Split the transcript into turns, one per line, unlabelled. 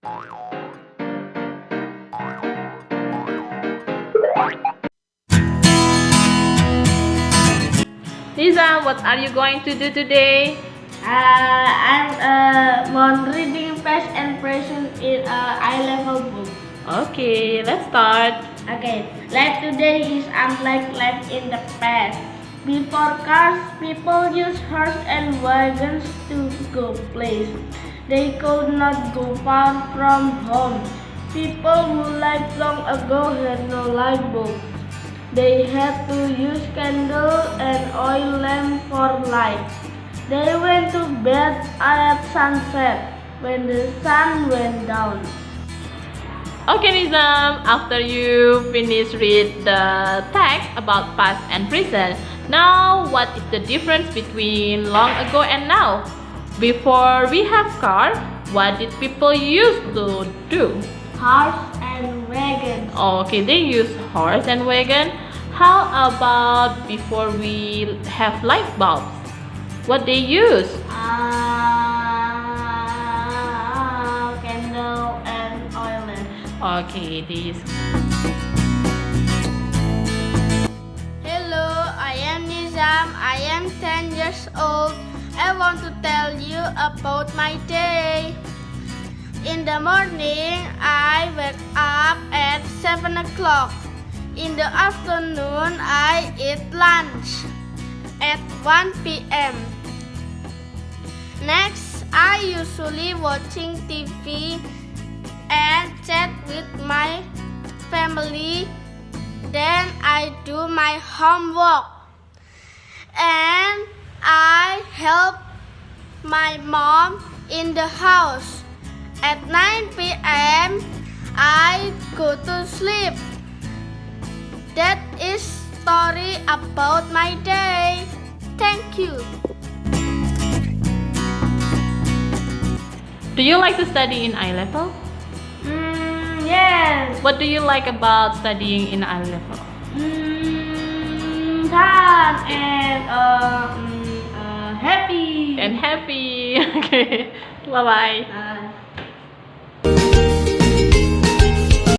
Nizam, what are you going to do today?
I'm reading past and present in I-level book.
Okay, let's start.
Okay, life today is unlike life in the past. Before cars, people used horse and wagons to go places. They could not go far from home. People who lived long ago had no light bulbs. They had to use candle and oil lamp for light. They went to bed at sunset when the sun went down.
Okay, Nizam, after you finish read the text about past and present, now what is the difference between long ago and now? Before we have car, what did people used to do?
Horse and wagon.
Okay, they use horse and wagon. How about before we have light bulbs? What they use?
Candle and oil lamp.
Okay, this.
Hello, I am Nizam. I am 10 years old. I want to tell you about my day. In the morning, I wake up at 7 o'clock. In the afternoon, I eat lunch at 1 p.m. Next, I usually watching TV and chat with my family. Then I do my homework and I help my mom in the house. At 9 p.m. I go to sleep. That is story about my day. Thank you.
Do you like to study in I-level?
Yes.
What do you like about studying in I-level?
Fun and happy.
And happy. Okay. Bye bye.